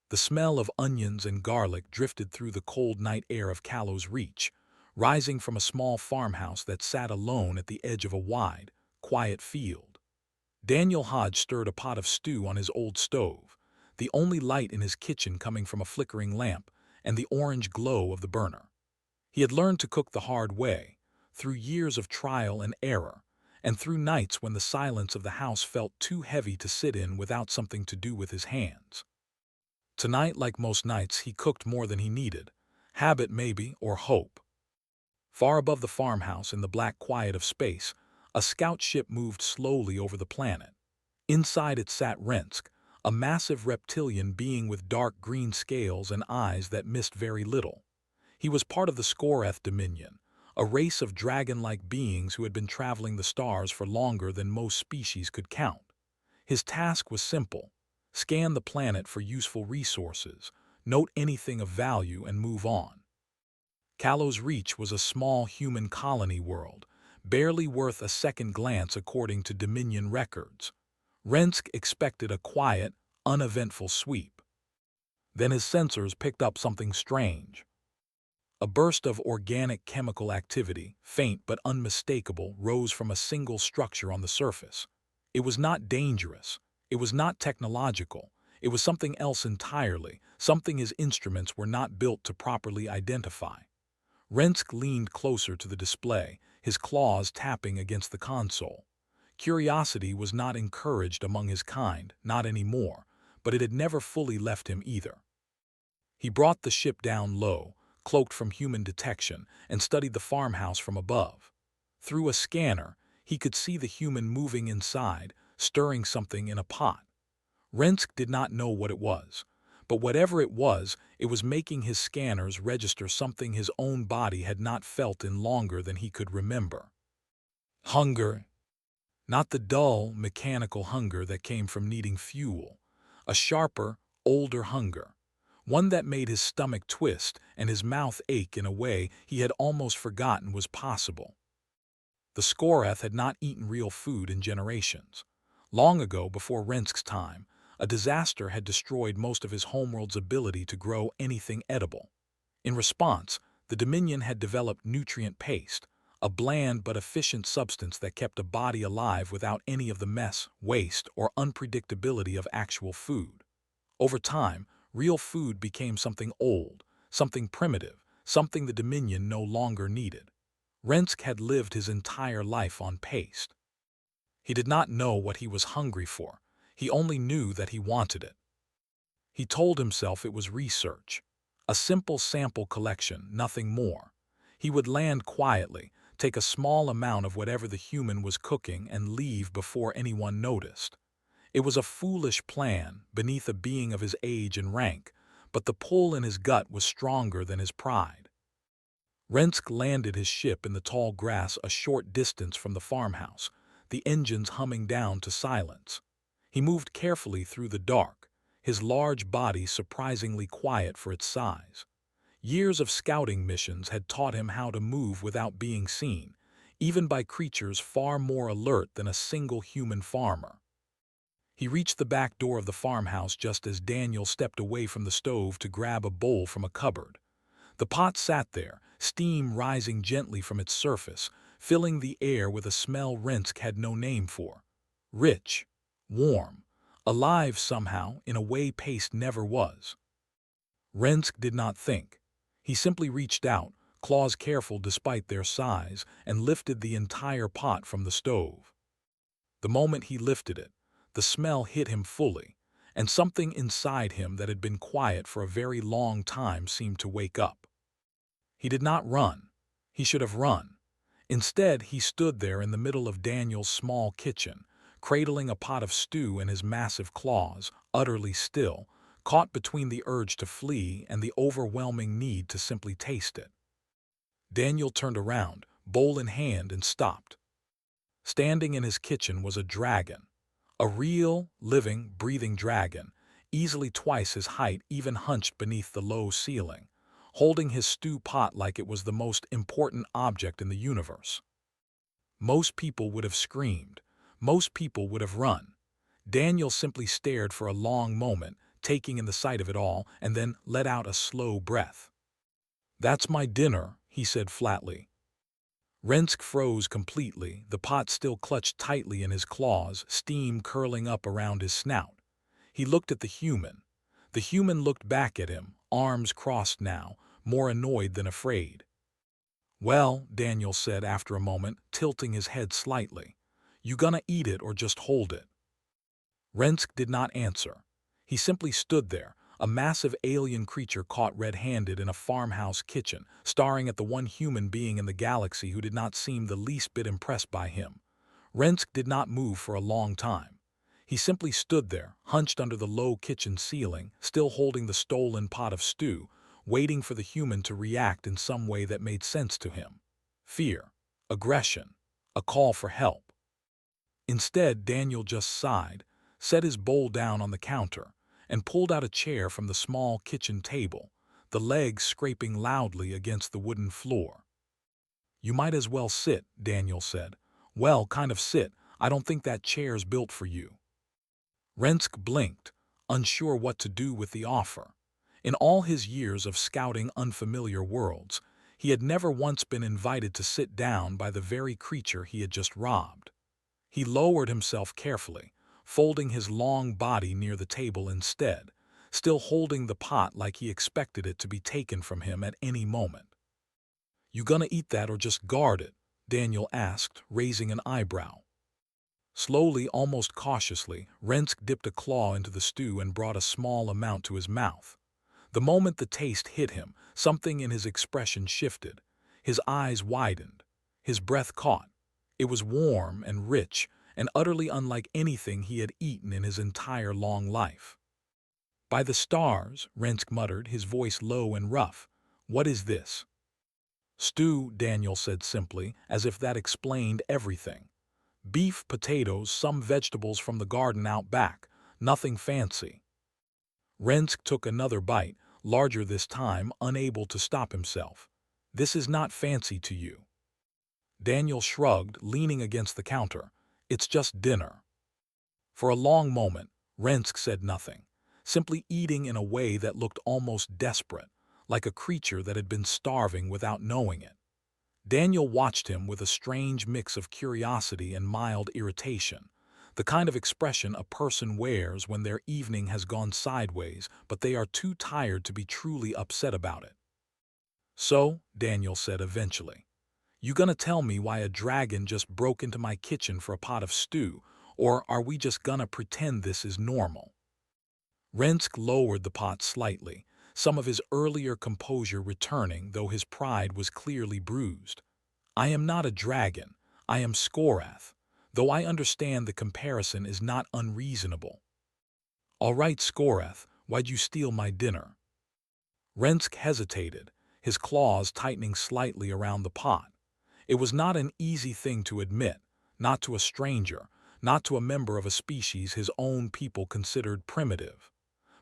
The smell of onions and garlic drifted through the cold night air of Callow's Reach, rising from a small farmhouse that sat alone at the edge of a wide, quiet field. Daniel Hodge stirred a pot of stew on his old stove, the only light in his kitchen coming from a flickering lamp and the orange glow of the burner. He had learned to cook the hard way, through years of trial and error, and through nights when the silence of the house felt too heavy to sit in without something to do with his hands. Tonight, like most nights, he cooked more than he needed. Habit, maybe, or hope. Far above the farmhouse, in the black quiet of space, a scout ship moved slowly over the planet. Inside it sat Rinsk, a massive reptilian being with dark green scales and eyes that missed very little. He was part of the Scoreth Dominion, a race of dragon-like beings who had been traveling the stars for longer than most species could count. His task was simple: scan the planet for useful resources, note anything of value, and move on. Callow's Reach was a small human colony world, barely worth a second glance according to Dominion records. Rinsk expected a quiet, uneventful sweep. Then his sensors picked up something strange. A burst of organic chemical activity, faint but unmistakable, rose from a single structure on the surface. It was not dangerous. It was not technological. It was something else entirely, something his instruments were not built to properly identify. Rinsk leaned closer to the display, his claws tapping against the console. Curiosity was not encouraged among his kind, not anymore, but it had never fully left him either. He brought the ship down low, cloaked from human detection, and studied the farmhouse from above. Through a scanner, he could see the human moving inside, stirring something in a pot. Rinsk did not know what it was, but whatever it was making his scanners register something his own body had not felt in longer than he could remember. Hunger. Not the dull, mechanical hunger that came from needing fuel. A sharper, older hunger. One that made his stomach twist and his mouth ache in a way he had almost forgotten was possible. The Scoreth had not eaten real food in generations. Long ago, before Rinsk's time, a disaster had destroyed most of his homeworld's ability to grow anything edible. In response, the Dominion had developed nutrient paste, a bland but efficient substance that kept a body alive without any of the mess, waste, or unpredictability of actual food. Over time, real food became something old, something primitive, something the Dominion no longer needed. Rinsk had lived his entire life on paste. He did not know what he was hungry for. He only knew that he wanted it. He told himself it was research, a simple sample collection, nothing more. He would land quietly, take a small amount of whatever the human was cooking, and leave before anyone noticed. It was a foolish plan beneath a being of his age and rank, but the pull in his gut was stronger than his pride. Rinsk landed his ship in the tall grass a short distance from the farmhouse, the engines humming down to silence. He moved carefully through the dark, his large body surprisingly quiet for its size. Years of scouting missions had taught him how to move without being seen, even by creatures far more alert than a single human farmer. He reached the back door of the farmhouse just as Daniel stepped away from the stove to grab a bowl from a cupboard. The pot sat there, steam rising gently from its surface, filling the air with a smell Rinsk had no name for. Rich, warm, alive somehow in a way paste never was. Rinsk did not think. He simply reached out, claws careful despite their size, and lifted the entire pot from the stove. The moment he lifted it, the smell hit him fully, and something inside him that had been quiet for a very long time seemed to wake up. He did not run. He should have run. Instead, he stood there in the middle of Daniel's small kitchen, cradling a pot of stew in his massive claws, utterly still, caught between the urge to flee and the overwhelming need to simply taste it. Daniel turned around, bowl in hand, and stopped. Standing in his kitchen was a dragon. A real, living, breathing dragon, easily twice his height, even hunched beneath the low ceiling, holding his stew pot like it was the most important object in the universe. Most people would have screamed. Most people would have run. Daniel simply stared for a long moment, taking in the sight of it all, and then let out a slow breath. "That's my dinner," he said flatly. Rinsk froze completely, the pot still clutched tightly in his claws, steam curling up around his snout. He looked at the human. The human looked back at him, arms crossed now, more annoyed than afraid. "Well," Daniel said after a moment, tilting his head slightly, "you gonna eat it or just hold it?" Rinsk did not answer. He simply stood there, a massive alien creature caught red-handed in a farmhouse kitchen, staring at the one human being in the galaxy who did not seem the least bit impressed by him. Rinsk did not move for a long time. He simply stood there, hunched under the low kitchen ceiling, still holding the stolen pot of stew, waiting for the human to react in some way that made sense to him. Fear, aggression, a call for help. Instead, Daniel just sighed, set his bowl down on the counter, and pulled out a chair from the small kitchen table, the legs scraping loudly against the wooden floor. "You might as well sit," Daniel said. "Well, kind of sit. I don't think that chair's built for you." Rinsk blinked, unsure what to do with the offer. In all his years of scouting unfamiliar worlds, he had never once been invited to sit down by the very creature he had just robbed. He lowered himself carefully, folding his long body near the table instead, still holding the pot like he expected it to be taken from him at any moment. "You gonna eat that or just guard it?" Daniel asked, raising an eyebrow. Slowly, almost cautiously, Rinsk dipped a claw into the stew and brought a small amount to his mouth. The moment the taste hit him, something in his expression shifted. His eyes widened. His breath caught. It was warm and rich, and utterly unlike anything he had eaten in his entire long life. "By the stars," Rinsk muttered, his voice low and rough. "What is this?" "Stew," Daniel said simply, as if that explained everything. "Beef, potatoes, some vegetables from the garden out back. Nothing fancy." Rinsk took another bite, larger this time, unable to stop himself. "This is not fancy to you." Daniel shrugged, leaning against the counter. "It's just dinner." For a long moment, Rinsk said nothing, simply eating in a way that looked almost desperate, like a creature that had been starving without knowing it. Daniel watched him with a strange mix of curiosity and mild irritation, the kind of expression a person wears when their evening has gone sideways, but they are too tired to be truly upset about it. "So," Daniel said eventually, "you gonna tell me why a dragon just broke into my kitchen for a pot of stew, or are we just gonna pretend this is normal?" Rinsk lowered the pot slightly, some of his earlier composure returning, though his pride was clearly bruised. "I am not a dragon. I am Skorath, though I understand the comparison is not unreasonable." "All right, Skorath, why'd you steal my dinner?" Rinsk hesitated, his claws tightening slightly around the pot. It was not an easy thing to admit, not to a stranger, not to a member of a species his own people considered primitive.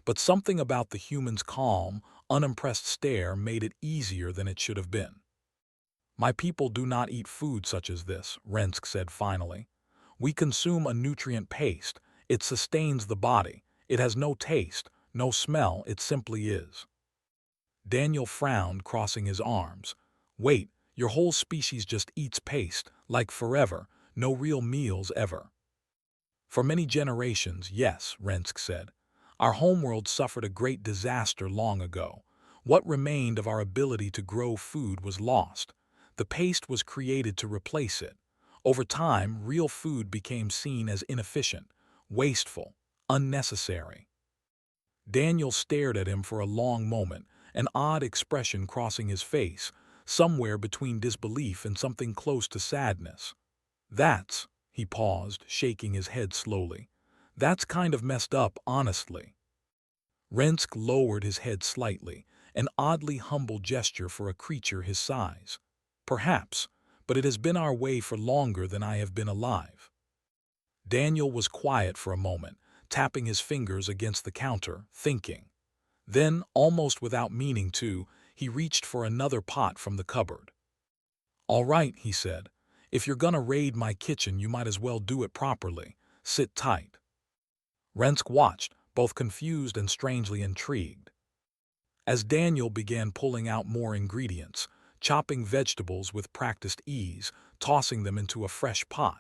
But something about the human's calm, unimpressed stare made it easier than it should have been. "My people do not eat food such as this," Rinsk said finally. "We consume a nutrient paste. It sustains the body. It has no taste, no smell, it simply is." Daniel frowned, crossing his arms. "Wait, your whole species just eats paste, like forever, no real meals ever?" "For many generations, yes," Rinsk said. "Our homeworld suffered a great disaster long ago. What remained of our ability to grow food was lost. The paste was created to replace it. Over time, real food became seen as inefficient, wasteful, unnecessary." Daniel stared at him for a long moment, an odd expression crossing his face, somewhere between disbelief and something close to sadness. "That's," he paused, shaking his head slowly, "that's kind of messed up, honestly." Rinsk lowered his head slightly, an oddly humble gesture for a creature his size. "Perhaps, but it has been our way for longer than I have been alive." Daniel was quiet for a moment, tapping his fingers against the counter, thinking. Then, almost without meaning to, he reached for another pot from the cupboard. "All right," he said. "If you're gonna raid my kitchen, you might as well do it properly. Sit tight." Rinsk watched, both confused and strangely intrigued. As Daniel began pulling out more ingredients, chopping vegetables with practiced ease, tossing them into a fresh pot,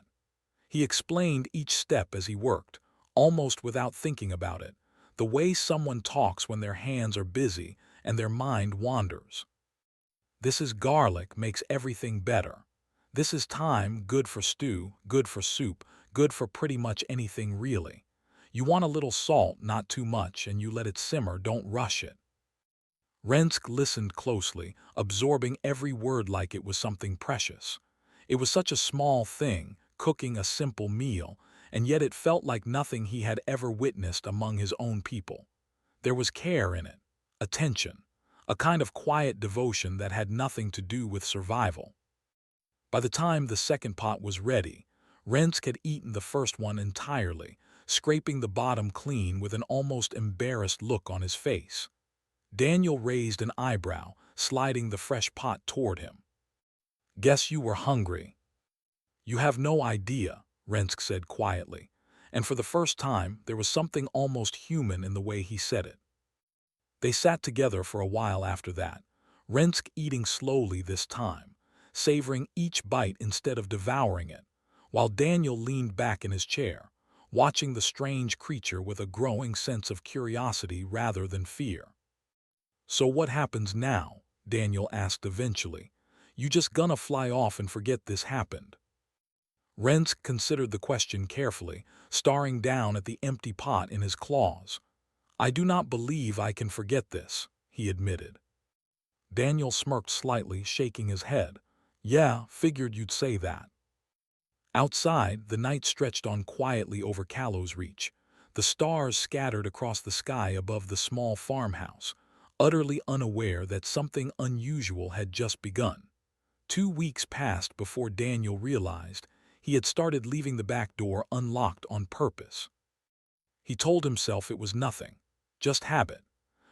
he explained each step as he worked, almost without thinking about it, the way someone talks when their hands are busy and their mind wanders. This is garlic makes everything better. This is thyme, good for stew, good for soup, good for pretty much anything really. You want a little salt, not too much, and you let it simmer, don't rush it. Rensk listened closely, absorbing every word like it was something precious. It was such a small thing, cooking a simple meal, and yet it felt like nothing he had ever witnessed among his own people. There was care in it, attention, a kind of quiet devotion that had nothing to do with survival. By the time the second pot was ready, Rensk had eaten the first one entirely, scraping the bottom clean with an almost embarrassed look on his face. Daniel raised an eyebrow, sliding the fresh pot toward him. "Guess you were hungry." "You have no idea," Rensk said quietly, and for the first time there was something almost human in the way he said it. They sat together for a while after that, Rensk eating slowly this time, savoring each bite instead of devouring it, while Daniel leaned back in his chair, watching the strange creature with a growing sense of curiosity rather than fear. "So what happens now?" Daniel asked eventually. "You just gonna fly off and forget this happened?" Rensk considered the question carefully, staring down at the empty pot in his claws. "I do not believe I can forget this," he admitted. Daniel smirked slightly, shaking his head. "Yeah, figured you'd say that." Outside, the night stretched on quietly over Callow's Reach. The stars scattered across the sky above the small farmhouse, utterly unaware that something unusual had just begun. 2 weeks passed before Daniel realized he had started leaving the back door unlocked on purpose. He told himself it was nothing, just habit.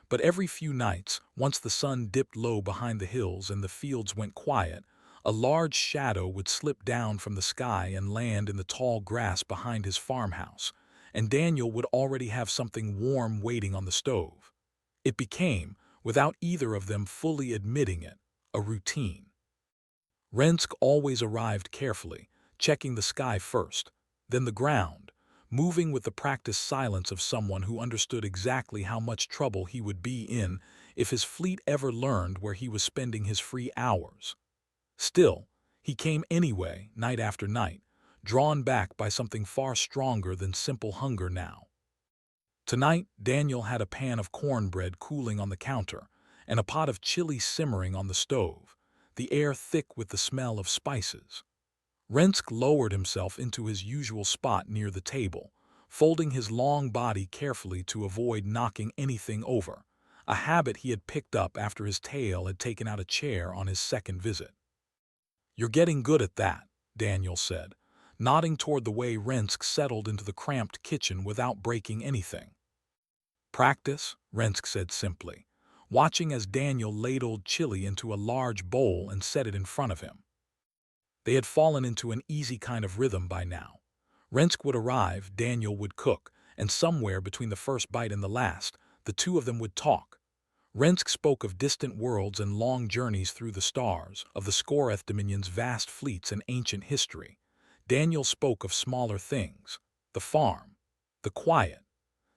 But every few nights, once the sun dipped low behind the hills and the fields went quiet, a large shadow would slip down from the sky and land in the tall grass behind his farmhouse, and Daniel would already have something warm waiting on the stove. It became, without either of them fully admitting it, a routine. Rensk always arrived carefully, checking the sky first, then the ground, moving with the practiced silence of someone who understood exactly how much trouble he would be in if his fleet ever learned where he was spending his free hours. Still, he came anyway, night after night, drawn back by something far stronger than simple hunger now. Tonight, Daniel had a pan of cornbread cooling on the counter and a pot of chili simmering on the stove, the air thick with the smell of spices. Rensk lowered himself into his usual spot near the table, folding his long body carefully to avoid knocking anything over, a habit he had picked up after his tail had taken out a chair on his second visit. "You're getting good at that," Daniel said, nodding toward the way Rensk settled into the cramped kitchen without breaking anything. "Practice," Rensk said simply, watching as Daniel ladled chili into a large bowl and set it in front of him. They had fallen into an easy kind of rhythm by now. Rensk would arrive, Daniel would cook, and somewhere between the first bite and the last, the two of them would talk. Rensk spoke of distant worlds and long journeys through the stars, of the Scoreth Dominion's vast fleets and ancient history. Daniel spoke of smaller things, the farm, the quiet.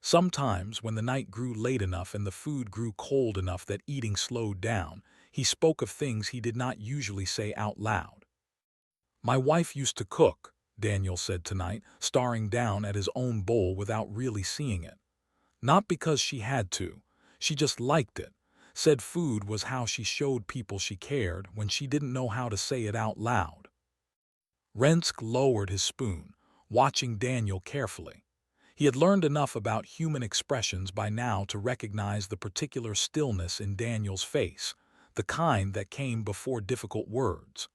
Sometimes, when the night grew late enough and the food grew cold enough that eating slowed down, he spoke of things he did not usually say out loud. "My wife used to cook," Daniel said tonight, staring down at his own bowl without really seeing it. "Not because she had to. She just liked it. Said food was how she showed people she cared when she didn't know how to say it out loud." Rensk lowered his spoon, watching Daniel carefully. He had learned enough about human expressions by now to recognize the particular stillness in Daniel's face, the kind that came before difficult words.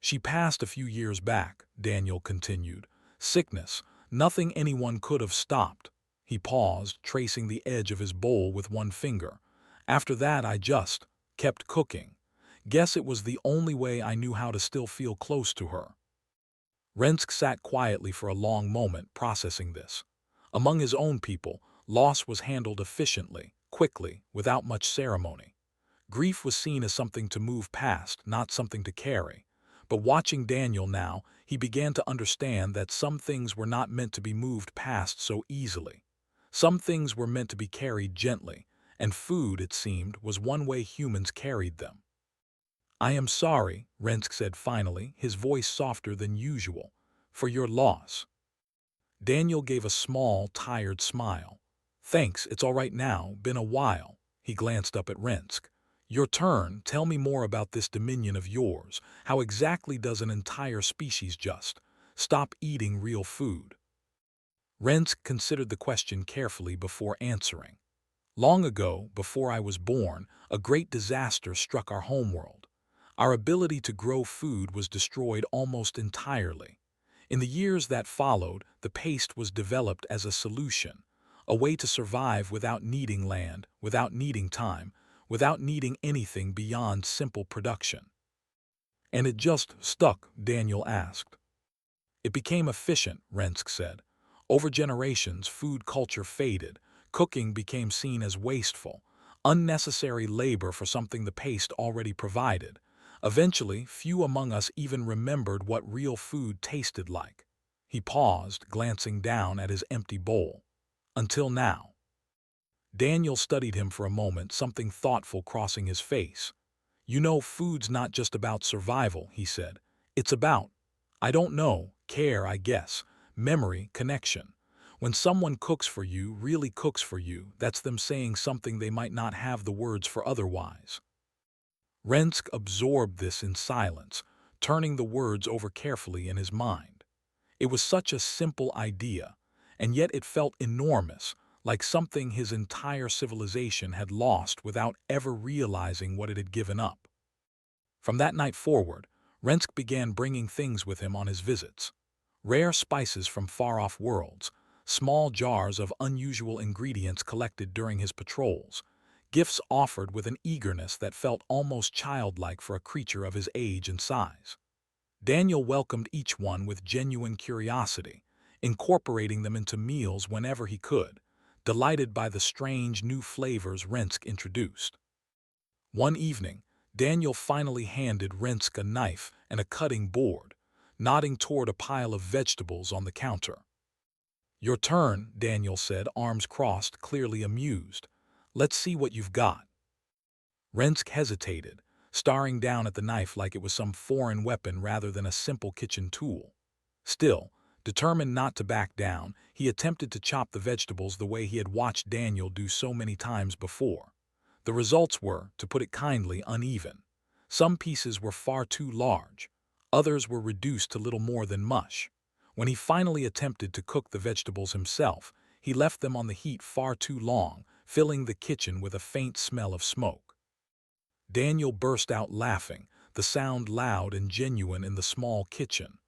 "She passed a few years back," Daniel continued. "Sickness, nothing anyone could have stopped." He paused, tracing the edge of his bowl with one finger. "After that I just kept cooking. Guess it was the only way I knew how to still feel close to her." Rensk sat quietly for a long moment, processing this. Among his own people, Loss was handled efficiently, quickly, without much ceremony. Grief was seen as something to move past, not something to carry. But watching Daniel now, he began to understand that some things were not meant to be moved past so easily. Some things were meant to be carried gently, and food, it seemed, was one way humans carried them. "I am sorry," Rinsk said finally, his voice softer than usual, "for your loss." Daniel gave a small, tired smile. "Thanks, it's all right now, been a while." He glanced up at Rinsk. "Your turn, tell me more about this dominion of yours. How exactly does an entire species just stop eating real food?" Rinsk considered the question carefully before answering. "Long ago, before I was born, a great disaster struck our homeworld. Our ability to grow food was destroyed almost entirely. In the years that followed, the paste was developed as a solution, a way to survive without needing land, without needing time, without needing anything beyond simple production." "And it just stuck?" Daniel asked. "It became efficient," Rensk said. "Over generations, food culture faded. Cooking became seen as wasteful, unnecessary labor for something the paste already provided. Eventually, few among us even remembered what real food tasted like." He paused, glancing down at his empty bowl. "Until now." Daniel studied him for a moment, something thoughtful crossing his face. "You know, food's not just about survival," he said. "It's about, I don't know, care, I guess, memory, connection. When someone cooks for you, really cooks for you, that's them saying something they might not have the words for otherwise." Rensk absorbed this in silence, turning the words over carefully in his mind. It was such a simple idea, and yet it felt enormous, like something his entire civilization had lost without ever realizing what it had given up. From that night forward, Rensk began bringing things with him on his visits. Rare spices from far-off worlds, small jars of unusual ingredients collected during his patrols, gifts offered with an eagerness that felt almost childlike for a creature of his age and size. Daniel welcomed each one with genuine curiosity, incorporating them into meals whenever he could, delighted by the strange new flavors Rensk introduced. One evening, Daniel finally handed Rinsk a knife and a cutting board, nodding toward a pile of vegetables on the counter. "Your turn," Daniel said, arms crossed, clearly amused. "Let's see what you've got." Rinsk hesitated, staring down at the knife like it was some foreign weapon rather than a simple kitchen tool. Still, determined not to back down, he attempted to chop the vegetables the way he had watched Daniel do so many times before. The results were, to put it kindly, uneven. Some pieces were far too large. Others were reduced to little more than mush. When he finally attempted to cook the vegetables himself, he left them on the heat far too long, filling the kitchen with a faint smell of smoke. Daniel burst out laughing, the sound loud and genuine in the small kitchen.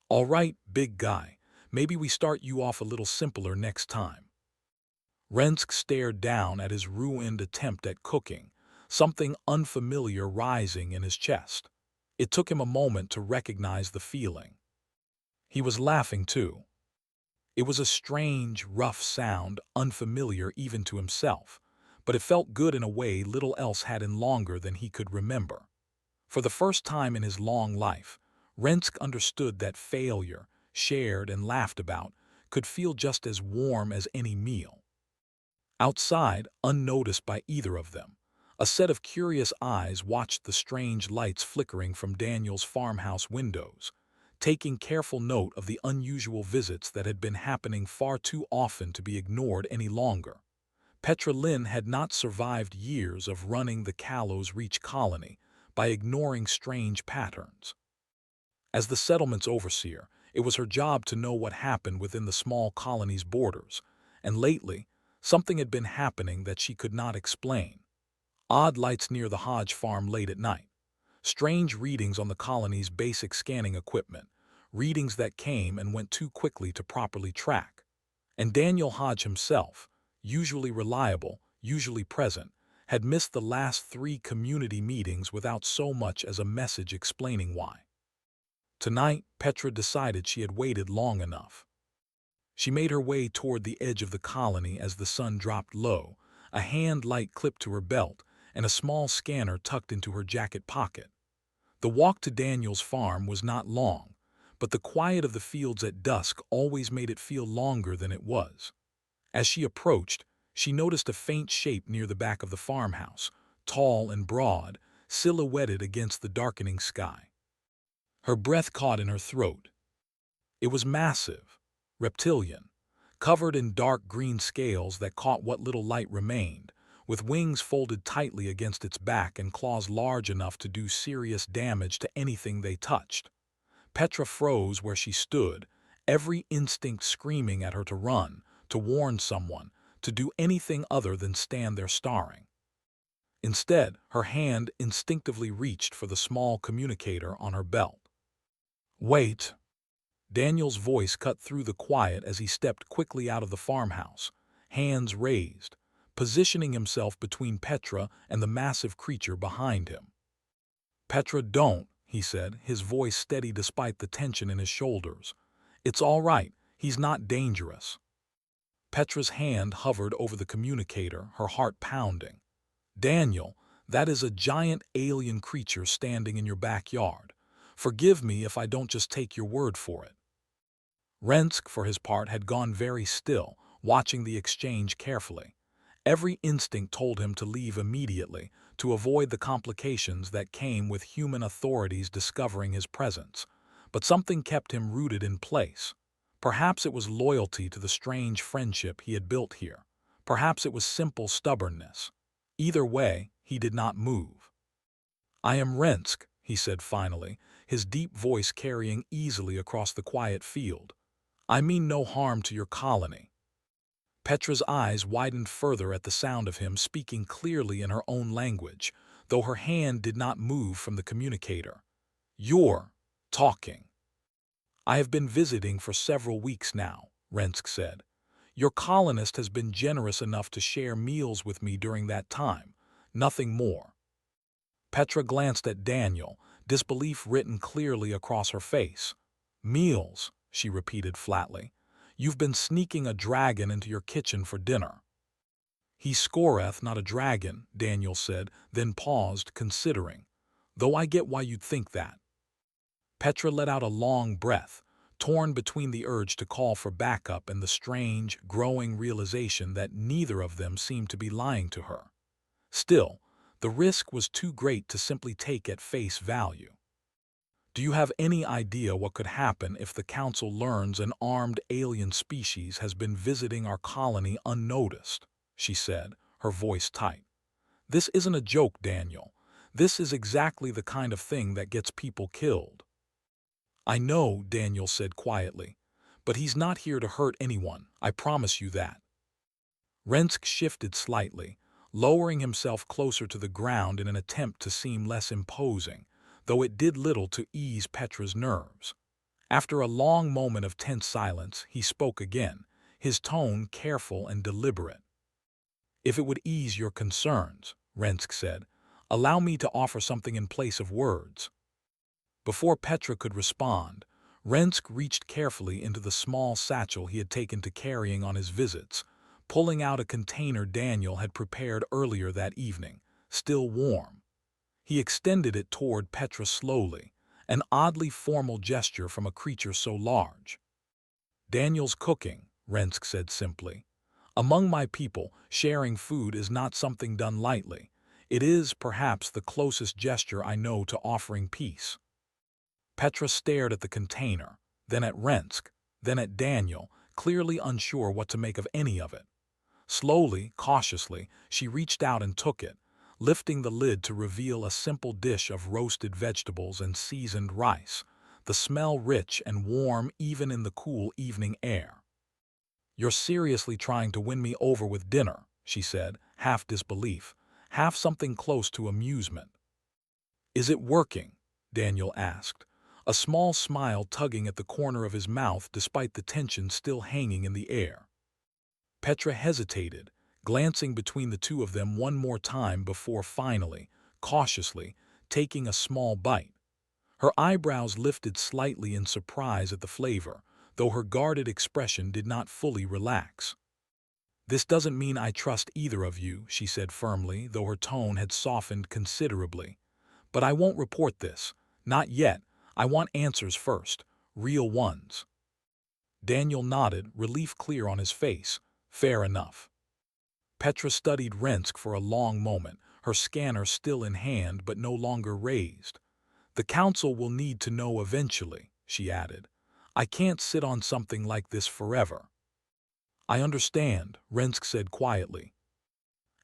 "All right, big guy, maybe we start you off a little simpler next time." Rensk stared down at his ruined attempt at cooking, something unfamiliar rising in his chest. It took him a moment to recognize the feeling. He was laughing too. It was a strange, rough sound, unfamiliar even to himself, but it felt good in a way little else had in longer than he could remember. For the first time in his long life, Rensk understood that failure, shared and laughed about, could feel just as warm as any meal. Outside, unnoticed by either of them, a set of curious eyes watched the strange lights flickering from Daniel's farmhouse windows, taking careful note of the unusual visits that had been happening far too often to be ignored any longer. Petra Lynn had not survived years of running the Callows Reach colony by ignoring strange patterns. As the settlement's overseer, it was her job to know what happened within the small colony's borders, and lately, something had been happening that she could not explain. Odd lights near the Hodge farm late at night. Strange readings on the colony's basic scanning equipment. Readings that came and went too quickly to properly track. And Daniel Hodge himself, usually reliable, usually present, had missed the last 3 community meetings without so much as a message explaining why. Tonight, Petra decided she had waited long enough. She made her way toward the edge of the colony as the sun dropped low, a hand light clipped to her belt and a small scanner tucked into her jacket pocket. The walk to Daniel's farm was not long, but the quiet of the fields at dusk always made it feel longer than it was. As she approached, she noticed a faint shape near the back of the farmhouse, tall and broad, silhouetted against the darkening sky. Her breath caught in her throat. It was massive, reptilian, covered in dark green scales that caught what little light remained, with wings folded tightly against its back and claws large enough to do serious damage to anything they touched. Petra froze where she stood, every instinct screaming at her to run, to warn someone, to do anything other than stand there staring. Instead, her hand instinctively reached for the small communicator on her belt. "Wait!" Daniel's voice cut through the quiet as he stepped quickly out of the farmhouse, hands raised, positioning himself between Petra and the massive creature behind him. "Petra, don't," he said, his voice steady despite the tension in his shoulders. "It's all right. He's not dangerous." Petra's hand hovered over the communicator, her heart pounding. "Daniel, that is a giant alien creature standing in your backyard. Forgive me if I don't just take your word for it." Rinsk, for his part, had gone very still, watching the exchange carefully. Every instinct told him to leave immediately, to avoid the complications that came with human authorities discovering his presence. But something kept him rooted in place. Perhaps it was loyalty to the strange friendship he had built here. Perhaps it was simple stubbornness. Either way, he did not move. "I am Rinsk," he said finally, his deep voice carrying easily across the quiet field. "I mean no harm to your colony." Petra's eyes widened further at the sound of him speaking clearly in her own language, though her hand did not move from the communicator. "You're talking." "I have been visiting for several weeks now," Rinsk said. "Your colonist has been generous enough to share meals with me during that time, nothing more." Petra glanced at Daniel, disbelief written clearly across her face. "Meals," she repeated flatly. "You've been sneaking a dragon into your kitchen for dinner." "He scoreth not a dragon," Daniel said, then paused, considering. "Though I get why you'd think that." Petra let out a long breath, torn between the urge to call for backup and the strange, growing realization that neither of them seemed to be lying to her. Still, the risk was too great to simply take at face value. "Do you have any idea what could happen if the Council learns an armed alien species has been visiting our colony unnoticed?" she said, her voice tight. "This isn't a joke, Daniel. This is exactly the kind of thing that gets people killed." "I know," Daniel said quietly, "but he's not here to hurt anyone, I promise you that." Rinsk shifted slightly, lowering himself closer to the ground in an attempt to seem less imposing, though it did little to ease Petra's nerves. After a long moment of tense silence, he spoke again, his tone careful and deliberate. "If it would ease your concerns," Rinsk said, "allow me to offer something in place of words." Before Petra could respond, Rinsk reached carefully into the small satchel he had taken to carrying on his visits, pulling out a container Daniel had prepared earlier that evening, still warm. He extended it toward Petra slowly, an oddly formal gesture from a creature so large. "Daniel's cooking," Rinsk said simply. "Among my people, sharing food is not something done lightly. It is, perhaps, the closest gesture I know to offering peace." Petra stared at the container, then at Rinsk, then at Daniel, clearly unsure what to make of any of it. Slowly, cautiously, she reached out and took it, lifting the lid to reveal a simple dish of roasted vegetables and seasoned rice, the smell rich and warm even in the cool evening air. "You're seriously trying to win me over with dinner," she said, half disbelief, half something close to amusement. "Is it working?" Daniel asked, a small smile tugging at the corner of his mouth despite the tension still hanging in the air. Petra hesitated, glancing between the two of them one more time before finally, cautiously, taking a small bite. Her eyebrows lifted slightly in surprise at the flavor, though her guarded expression did not fully relax. "This doesn't mean I trust either of you," she said firmly, though her tone had softened considerably. "But I won't report this. Not yet. I want answers first. Real ones." Daniel nodded, relief clear on his face. "Fair enough." Petra studied Rinsk for a long moment, her scanner still in hand but no longer raised. "The council will need to know eventually," she added. "I can't sit on something like this forever." "I understand," Rinsk said quietly.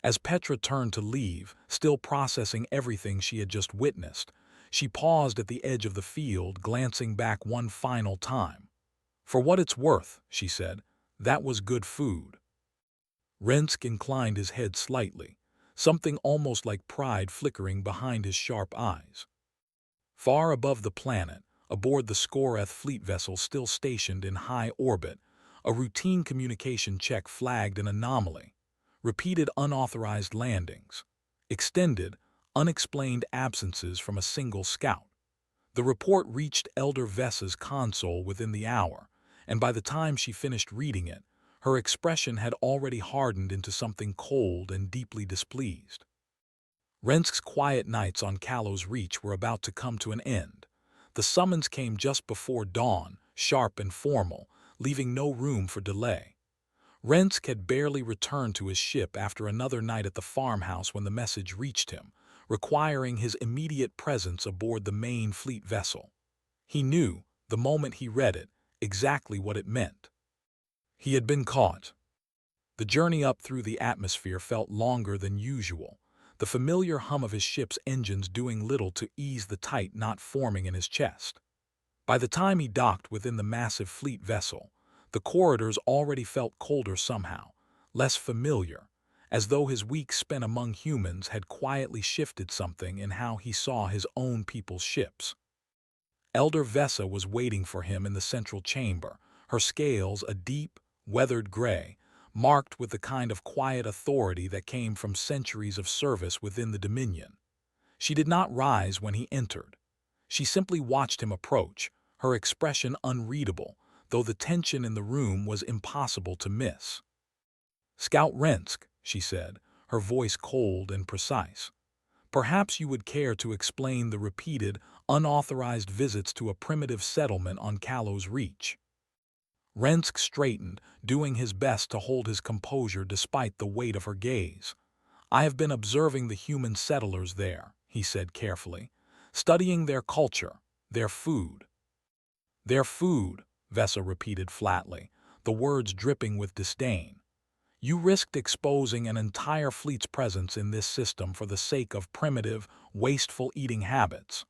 As Petra turned to leave, still processing everything she had just witnessed, she paused at the edge of the field, glancing back one final time. "For what it's worth," she said, "that was good food." Rinsk inclined his head slightly, something almost like pride flickering behind his sharp eyes. Far above the planet, aboard the Scoreth fleet vessel still stationed in high orbit, a routine communication check flagged an anomaly. Repeated unauthorized landings. Extended, unexplained absences from a single scout. The report reached Elder Vessa's console within the hour, and by the time she finished reading it, her expression had already hardened into something cold and deeply displeased. Rensk's quiet nights on Callow's Reach were about to come to an end. The summons came just before dawn, sharp and formal, leaving no room for delay. Rinsk had barely returned to his ship after another night at the farmhouse when the message reached him, requiring his immediate presence aboard the main fleet vessel. He knew, the moment he read it, exactly what it meant. He had been caught. The journey up through the atmosphere felt longer than usual, the familiar hum of his ship's engines doing little to ease the tight knot forming in his chest. By the time he docked within the massive fleet vessel, the corridors already felt colder somehow, less familiar, as though his weeks spent among humans had quietly shifted something in how he saw his own people's ships. Elder Vessa was waiting for him in the central chamber, her scales a deep, weathered gray, marked with the kind of quiet authority that came from centuries of service within the Dominion. She did not rise when he entered. She simply watched him approach, her expression unreadable, though the tension in the room was impossible to miss. "Scout Rinsk," she said, her voice cold and precise. "Perhaps you would care to explain the repeated, unauthorized visits to a primitive settlement on Callow's Reach." Rinsk straightened, doing his best to hold his composure despite the weight of her gaze. "I have been observing the human settlers there," he said carefully, "studying their culture, their food." "Their food," Vessa repeated flatly, the words dripping with disdain. "You risked exposing an entire fleet's presence in this system for the sake of primitive, wasteful eating habits."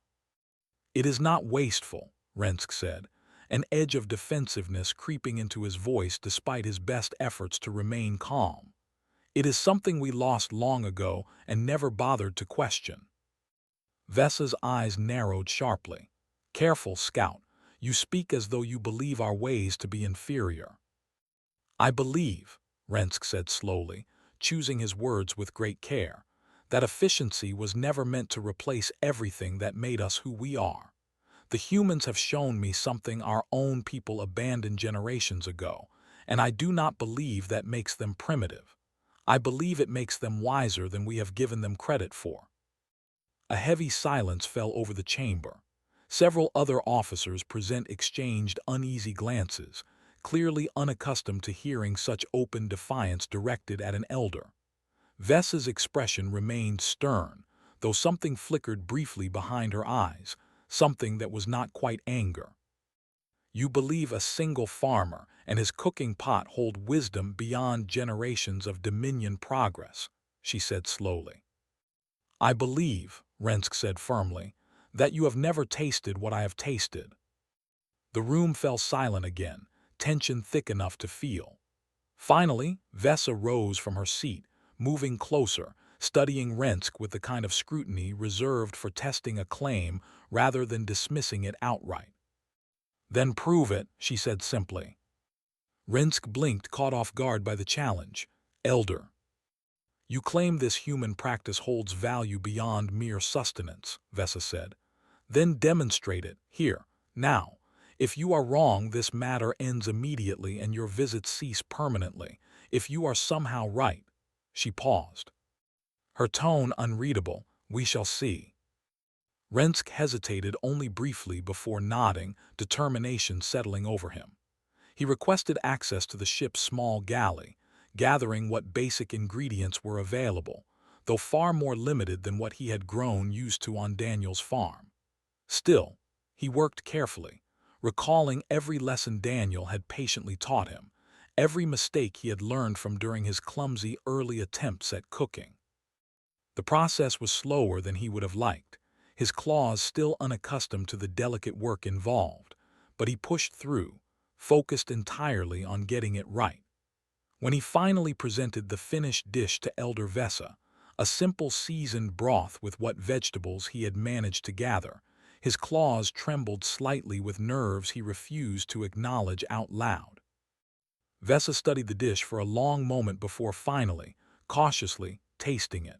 "It is not wasteful," Rinsk said, an edge of defensiveness creeping into his voice despite his best efforts to remain calm. "It is something we lost long ago and never bothered to question." Vessa's eyes narrowed sharply. "Careful, Scout. You speak as though you believe our ways to be inferior." "I believe," Rinsk said slowly, choosing his words with great care, "that efficiency was never meant to replace everything that made us who we are. The humans have shown me something our own people abandoned generations ago, and I do not believe that makes them primitive. I believe it makes them wiser than we have given them credit for." A heavy silence fell over the chamber. Several other officers present exchanged uneasy glances, clearly unaccustomed to hearing such open defiance directed at an elder. Vessa's expression remained stern, though something flickered briefly behind her eyes, something that was not quite anger. "You believe a single farmer and his cooking pot hold wisdom beyond generations of Dominion progress," she said slowly. "I believe," Rinsk said firmly, "that you have never tasted what I have tasted." The room fell silent again, tension thick enough to feel. Finally, Vessa rose from her seat, moving closer, studying Rinsk with the kind of scrutiny reserved for testing a claim rather than dismissing it outright. "Then prove it," she said simply. Rinsk blinked, caught off guard by the challenge. "Elder, you claim this human practice holds value beyond mere sustenance," Vessa said. "Then demonstrate it, here, now. If you are wrong, this matter ends immediately and your visits cease permanently. If you are somehow right." She paused, her tone unreadable. "We shall see." Rinsk hesitated only briefly before nodding, determination settling over him. He requested access to the ship's small galley, gathering what basic ingredients were available, though far more limited than what he had grown used to on Daniel's farm. Still, he worked carefully, recalling every lesson Daniel had patiently taught him, every mistake he had learned from during his clumsy early attempts at cooking. The process was slower than he would have liked, his claws still unaccustomed to the delicate work involved, but he pushed through, focused entirely on getting it right. When he finally presented the finished dish to Elder Vesa, a simple seasoned broth with what vegetables he had managed to gather, his claws trembled slightly with nerves he refused to acknowledge out loud. Vesa studied the dish for a long moment before finally, cautiously, tasting it.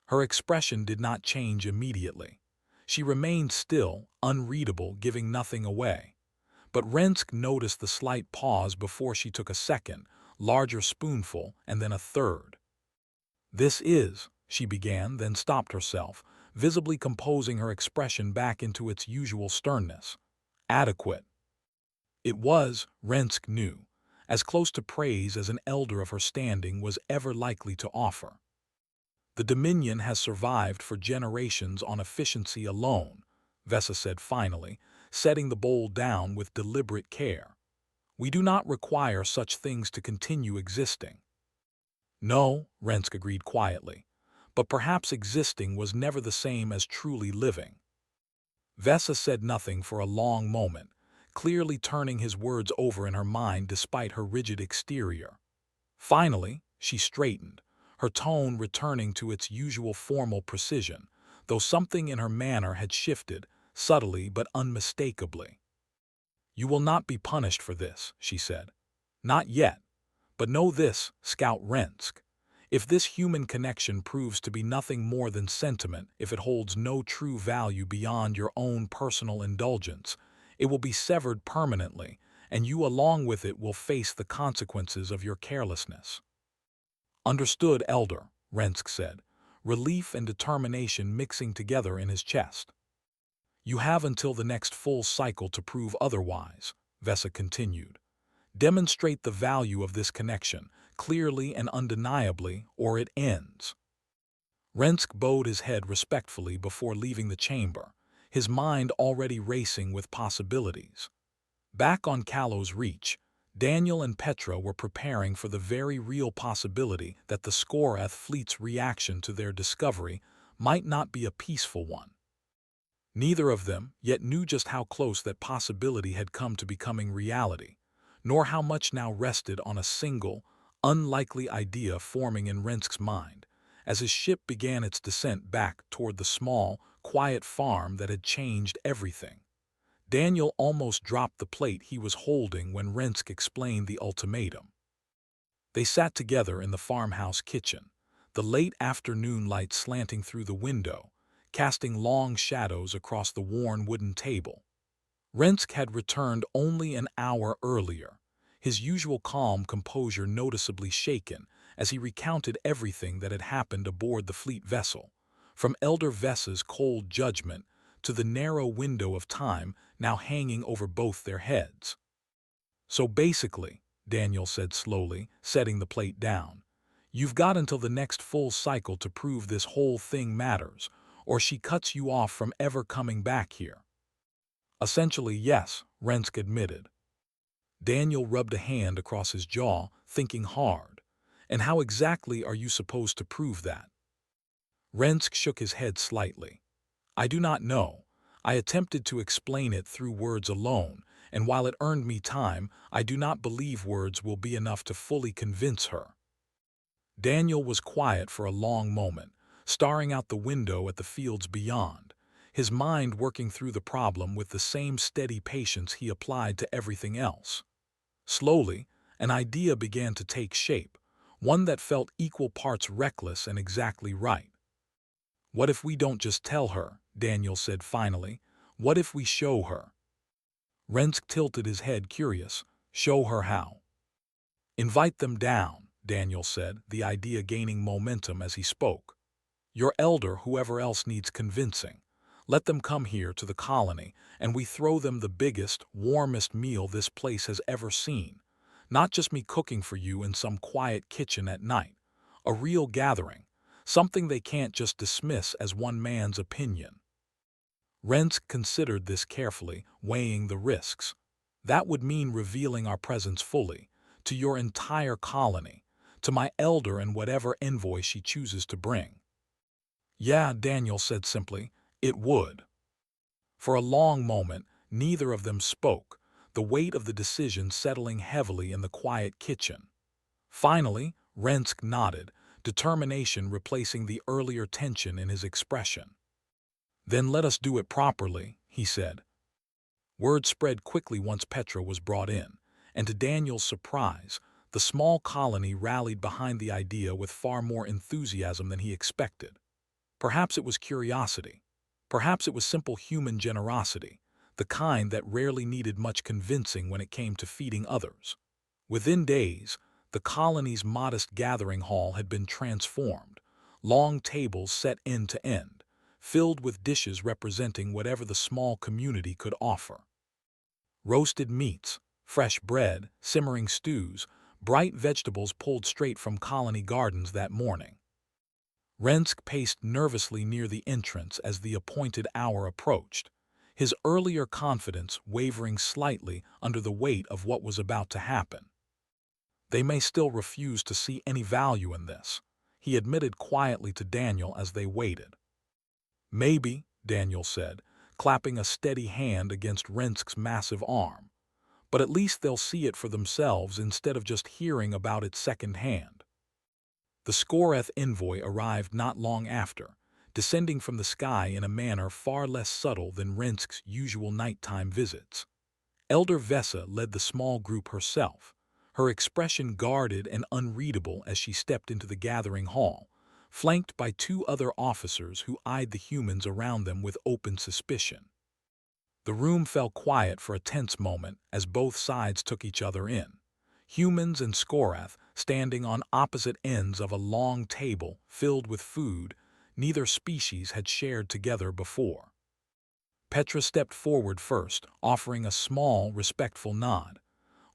Her expression did not change immediately. She remained still, unreadable, giving nothing away. But Rinsk noticed the slight pause before she took a second, larger spoonful, and then a third. "This is," she began, then stopped herself, visibly composing her expression back into its usual sternness. "Adequate." It was, Rinsk knew, as close to praise as an elder of her standing was ever likely to offer. "The Dominion has survived for generations on efficiency alone," Vesa said finally, setting the bowl down with deliberate care. "We do not require such things to continue existing." "No," Rinsk agreed quietly, "but perhaps existing was never the same as truly living." Vesa said nothing for a long moment, clearly turning his words over in her mind despite her rigid exterior. Finally, she straightened, her tone returning to its usual formal precision, though something in her manner had shifted, subtly but unmistakably. "You will not be punished for this," she said. "Not yet. But know this, Scout Rinsk. If this human connection proves to be nothing more than sentiment, if it holds no true value beyond your own personal indulgence, it will be severed permanently, and you along with it will face the consequences of your carelessness." "Understood, Elder," Rinsk said, relief and determination mixing together in his chest. "You have until the next full cycle to prove otherwise," Vesa continued. "Demonstrate the value of this connection, clearly and undeniably, or it ends." Rinsk bowed his head respectfully before leaving the chamber, his mind already racing with possibilities. Back on Callow's Reach, Daniel and Petra were preparing for the very real possibility that the Skorath fleet's reaction to their discovery might not be a peaceful one. Neither of them yet knew just how close that possibility had come to becoming reality, nor how much now rested on a single, unlikely idea forming in Rinsk's mind, as his ship began its descent back toward the small, quiet farm that had changed everything. Daniel almost dropped the plate he was holding when Rinsk explained the ultimatum. They sat together in the farmhouse kitchen, the late afternoon light slanting through the window, casting long shadows across the worn wooden table. Rinsk had returned only an hour earlier, his usual calm composure noticeably shaken as he recounted everything that had happened aboard the fleet vessel, from Elder Vesa's cold judgment to the narrow window of time now hanging over both their heads. "So basically," Daniel said slowly, setting the plate down, "you've got until the next full cycle to prove this whole thing matters, or she cuts you off from ever coming back here." "Essentially, yes," Rinsk admitted. Daniel rubbed a hand across his jaw, thinking hard. "And how exactly are you supposed to prove that?" Rinsk shook his head slightly. "I do not know. I attempted to explain it through words alone, and while it earned me time, I do not believe words will be enough to fully convince her." Daniel was quiet for a long moment, staring out the window at the fields beyond, his mind working through the problem with the same steady patience he applied to everything else. Slowly, an idea began to take shape, one that felt equal parts reckless and exactly right. "What if we don't just tell her?" Daniel said finally. "What if we show her?" Rinsk tilted his head, curious. Show her how. Invite them down, Daniel said, the idea gaining momentum as he spoke. Your elder, whoever else needs convincing. Let them come here to the colony, and we throw them the biggest, warmest meal this place has ever seen. Not just me cooking for you in some quiet kitchen at night. A real gathering. Something they can't just dismiss as one man's opinion. Rinsk considered this carefully, weighing the risks. That would mean revealing our presence fully, to your entire colony, to my elder and whatever envoy she chooses to bring. Yeah, Daniel said simply, it would. For a long moment, neither of them spoke, the weight of the decision settling heavily in the quiet kitchen. Finally, Rinsk nodded, determination replacing the earlier tension in his expression. Then let us do it properly, he said. Word spread quickly once Petra was brought in, and to Daniel's surprise, the small colony rallied behind the idea with far more enthusiasm than he expected. Perhaps it was curiosity. Perhaps it was simple human generosity, the kind that rarely needed much convincing when it came to feeding others. Within days, the colony's modest gathering hall had been transformed, long tables set end to end, filled with dishes representing whatever the small community could offer. Roasted meats, fresh bread, simmering stews, bright vegetables pulled straight from colony gardens that morning. Rinsk paced nervously near the entrance as the appointed hour approached, his earlier confidence wavering slightly under the weight of what was about to happen. They may still refuse to see any value in this, he admitted quietly to Daniel as they waited. Maybe, Daniel said, clapping a steady hand against Rinsk's massive arm. But at least they'll see it for themselves instead of just hearing about it secondhand. The Scoreth envoy arrived not long after, descending from the sky in a manner far less subtle than Rinsk's usual nighttime visits. Elder Vesa led the small group herself, her expression guarded and unreadable as she stepped into the gathering hall, flanked by two other officers who eyed the humans around them with open suspicion. The room fell quiet for a tense moment as both sides took each other in. Humans and Scoreth standing on opposite ends of a long table filled with food neither species had shared together before. Petra stepped forward first, offering a small, respectful nod.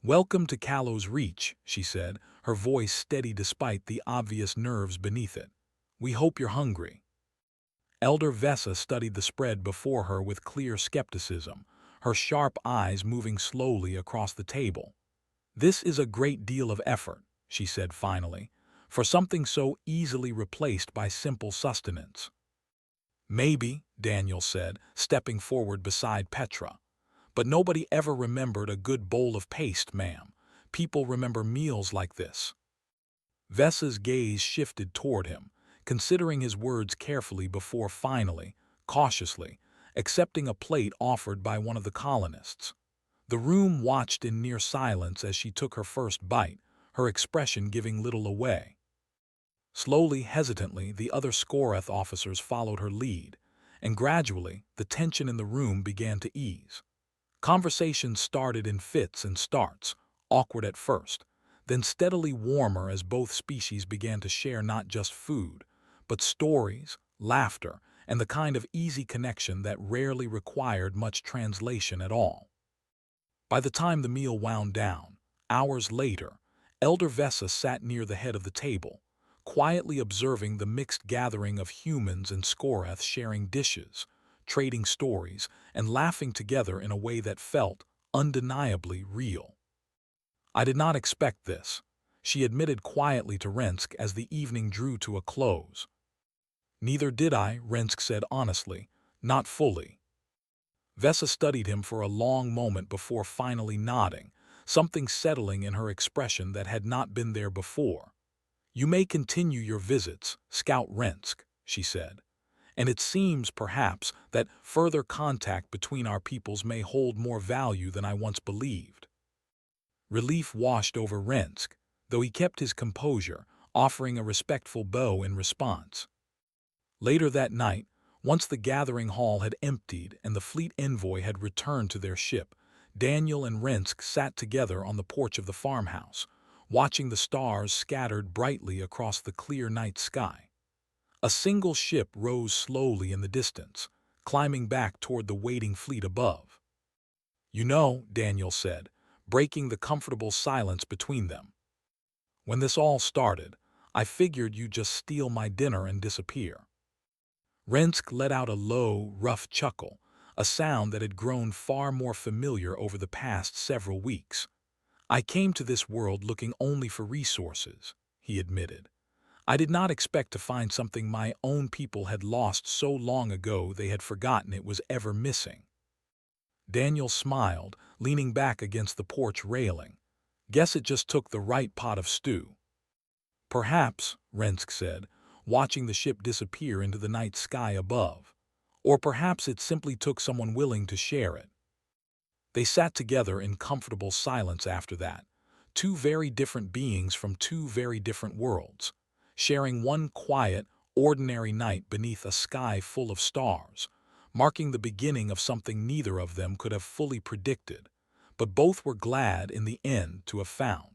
"Welcome to Callow's Reach," she said, her voice steady despite the obvious nerves beneath it. "We hope you're hungry." Elder Vesa studied the spread before her with clear skepticism, her sharp eyes moving slowly across the table. "This is a great deal of effort," she said finally, "for something so easily replaced by simple sustenance." "Maybe," Daniel said, stepping forward beside Petra. "But nobody ever remembered a good bowl of paste, ma'am. People remember meals like this." Vesa's gaze shifted toward him, considering his words carefully before finally, cautiously, accepting a plate offered by one of the colonists. The room watched in near silence as she took her first bite, her expression giving little away. Slowly, hesitantly, the other Scoreth officers followed her lead, and gradually the tension in the room began to ease. Conversations started in fits and starts, awkward at first, then steadily warmer as both species began to share not just food, but stories, laughter, and the kind of easy connection that rarely required much translation at all. By the time the meal wound down, hours later, Elder Vesa sat near the head of the table, quietly observing the mixed gathering of humans and Scoreth sharing dishes, trading stories, and laughing together in a way that felt undeniably real. "I did not expect this," she admitted quietly to Rinsk as the evening drew to a close. "Neither did I," Rinsk said honestly, "not fully." Vesa studied him for a long moment before finally nodding, something settling in her expression that had not been there before. "You may continue your visits, Scout Rinsk," she said. "And it seems, perhaps, that further contact between our peoples may hold more value than I once believed." Relief washed over Rinsk, though he kept his composure, offering a respectful bow in response. Later that night, once the gathering hall had emptied and the fleet envoy had returned to their ship, Daniel and Rinsk sat together on the porch of the farmhouse, watching the stars scattered brightly across the clear night sky. A single ship rose slowly in the distance, climbing back toward the waiting fleet above. "You know," Daniel said, breaking the comfortable silence between them, "when this all started, I figured you'd just steal my dinner and disappear." Rinsk let out a low, rough chuckle, a sound that had grown far more familiar over the past several weeks. "I came to this world looking only for resources," he admitted. "I did not expect to find something my own people had lost so long ago they had forgotten it was ever missing." Daniel smiled, leaning back against the porch railing. "Guess it just took the right pot of stew." "Perhaps," Rinsk said, watching the ship disappear into the night sky above. "Or perhaps it simply took someone willing to share it." They sat together in comfortable silence after that, two very different beings from two very different worlds, sharing one quiet, ordinary night beneath a sky full of stars, marking the beginning of something neither of them could have fully predicted, but both were glad in the end to have found.